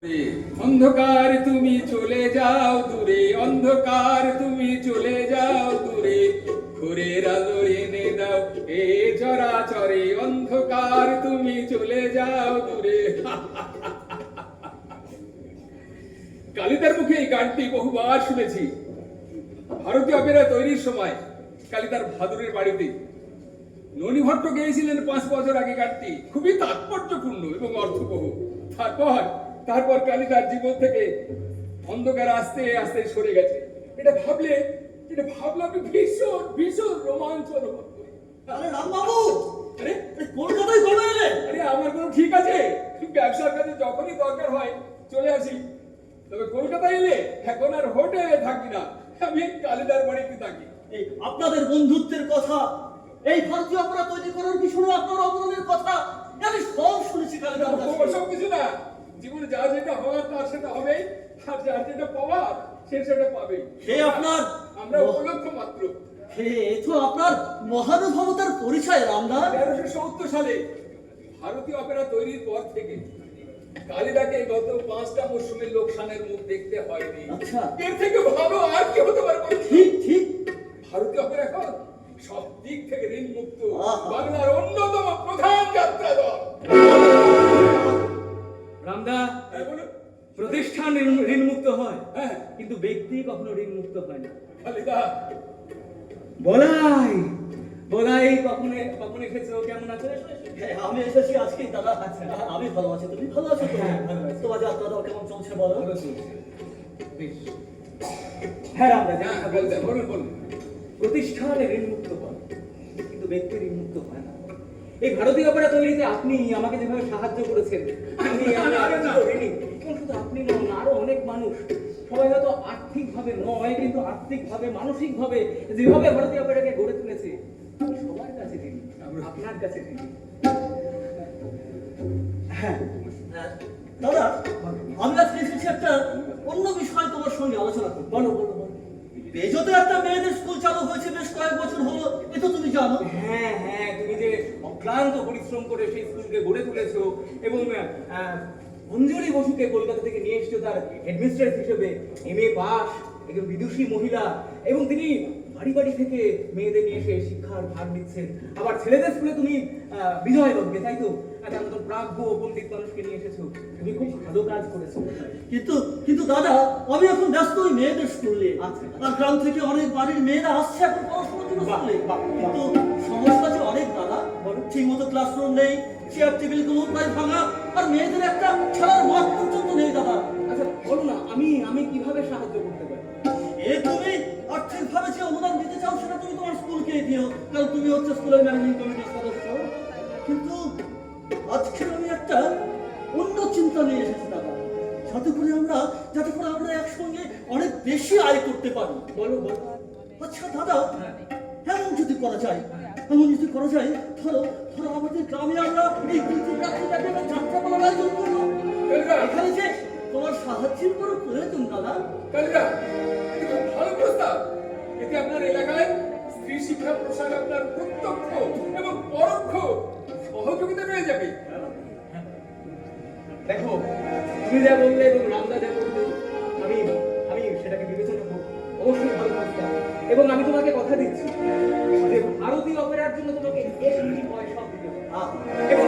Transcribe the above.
অন্ধকার তুমি চলে যাও দূরে, অন্ধকার তুমি চলে যাও দূরে, ভোরের আলো এনে দাও এ চরাচরে, অন্ধকার তুমি চলে যাও দূরে। কালিদার মুখে এই গানটি বহুবার শুনেছি। ভারতীয় অপেরা তৈরির সময় কালিদার ভাদুরের বাড়িতে ননিভট্ট গেয়েছিলেন 5 বছর আগে। গানটি খুবই তাৎপর্যপূর্ণ এবং অর্থবহ। তারপর কালিদার জীবন থেকে অন্ধকার আস্তে আস্তে সরে গেছে। এটা ভাবলে আমি ভীষণ ভীষণ রোমাঞ্চ অনুভব করি। আরে রামবাবু, আরে কলকাতায় কবে এলে? আরে আমার কোনো ঠিক আছে, ব্যবসার কাজে যখনই দরকার হয় চলে আসি। তবে কলকাতায় এলে এখন আর হোটেলে থাকি না, আমি কালিদার বাড়িতে থাকি। এই আপনাদের বন্ধুত্বের কথা, এই ভারতীয় অপেরা তৈরি করার পিছনে আপনার অবদানের কথা আমি সব শুনেছি কালিদার কাছে। ওসব কিছু না, জীবনে যা যেটা হওয়ার তার সেটা হবেই, আর যার যেটা পাওয়ার সে সেটা পাবে। সে আপনার আমরা উপলক্ষ মাত্র। হে তো আপনার মহানুভবতার পরিচয় রামদা। 1370 সালে ভারতীয় অপেরা তৈরির পর থেকে কালিদাকে গত 5টা মৌসুমের লোকসানের মুখ দেখতে হয়নি। আচ্ছা, এর থেকে ভালো আর কি হতে পারে? ঠিক ঠিক। ভারতীয় অপেরা এখন সব দিক থেকে ঋণ মুক্ত, আহা। বাংলার অন্যতম প্রধান যাত্রা দল। রামদা, হ্যাঁ, বলুন। প্রতিষ্ঠান ঋণ মুক্ত হয়, হ্যাঁ, কিন্তু ব্যক্তি কখনো ঋণ মুক্ত হয় না। কালিদা বলাই বলাই কখন এসেছো, কেমন আছো? হ্যাঁ, আমি এসেছি আজকে দাদা। আচ্ছা। আমি ভালো আছি, তুমি ভালো আছো তো? হ্যাঁ, ভালো আছি। তোমার যাত্রা কেমন চলছে বলো? ভালো চলছে। বেশ। হ্যাঁ রামদা, হ্যাঁ, বলুন। প্রতিষ্ঠান ঋণ মুক্ত হয়, কিন্তু ব্যক্তি ঋণ মুক্ত হয় না। এই ভারতীয় অপেরা তৈরিতে আপনি আমাকে যেভাবে সাহায্য করেছেন, আমি ঋণী। এবং শুধু আপনি নন, আরো অনেক মানুষ, সবাই হয়তো আর্থিকভাবে নয় কিন্তু আর্থিকভাবে মানসিকভাবে যেভাবে ভারতীয় অপেরাকে গড়ে তুলেছে, আমি সবার কাছে ঋণী, আপনার কাছে ঋণী। হ্যাঁ হ্যাঁ, দাদা, আমি আজকে এসেছি একটা অন্য বিষয় তোমার সঙ্গে আলোচনা করতে। বলো বলো বলো। বেজতে একটা মেয়েদের স্কুল চালু হয়েছে, বেশ কয়েক বছর হলো, এ তো তুমি জানো। হ্যাঁ হ্যাঁ, তুমি যে অক্লান্ত পরিশ্রম করে সেই স্কুলকে গড়ে তুলেছো এবং অঞ্জলি বসুকে কলকাতা থেকে নিয়ে এসেছো তার হেডমিস্ট্রেস হিসেবে, MA পাস, একজন বিদুষী মহিলা, এবং তিনি বাড়ি বাড়ি থেকে মেয়েদের নিয়ে এসে শিক্ষার ভাগ দিচ্ছেন। আবার ছেলেদের স্কুলে তুমি বিজয় লোককে, তাই তো, তার মতন প্রাজ্ঞ পণ্ডিত মানুষকে নিয়ে এসেছো। তুমি খুব ভালো কাজ করেছো। কিন্তু দাদা, আমি এখন ব্যস্ত ওই মেয়েদের স্কুলে। আচ্ছা। আর গ্রাম থেকে অনেক বাড়ির মেয়েরা আসছে এখন পড়াশোনার জন্য বাহ, স্কুলে। বাহ, বাহ। কিন্তু সমস্যা যে অনেক দাদা, ঠিক মতো ক্লাসরুম নেই, চেয়ার টেবিল গুলো প্রায় ভাঙা, আর মেয়েদের একটা খেলার মাঠ পর্যন্ত নেই দাদা। আচ্ছা বলো না, আমি কিভাবে সাহায্য করতে পারি? এ তুমি আর্থিকভাবে যে অনুদান দিতে চাও সেটা তুমি তোমার স্কুলকে দিও, কারণ তুমি হচ্ছে স্কুলের ম্যানেজিং কমিটির সদস্য। কিন্তু আজকে আমি একটা অন্য চিন্তা নিয়ে এসেছি দাদা, যাতে করে আমরা একসঙ্গে অনেক বেশি আয় করতে পারি। বলো বলো। আচ্ছা দাদা, এমন যদি করা যায়, ধরো আমাদের গ্রামে আমরা এই যাত্রাপালার আয়োজন করবো। এখানে যে তোমার সাহায্যের কোনো প্রয়োজন দাদা। কালিদা, এটা খুব ভালো প্রস্তাব। এতে আপনার এলাকায় স্ত্রী শিক্ষা প্রসার আপনার প্রত্যক্ষ এবং পরোক্ষ সহযোগিতা রয়ে যাবে। দেখো, তুমি যা বললে এবং রামদা যা বললে, আমি সেটাকে বিবেচনা করব। অবশ্যই ভালো প্রস্তাব। এবং আমি তোমাকে কথা দিচ্ছি যে ভারতীয় অপেরার জন্য তোমাকে বেশি পয়সা দিতে হবে। এবং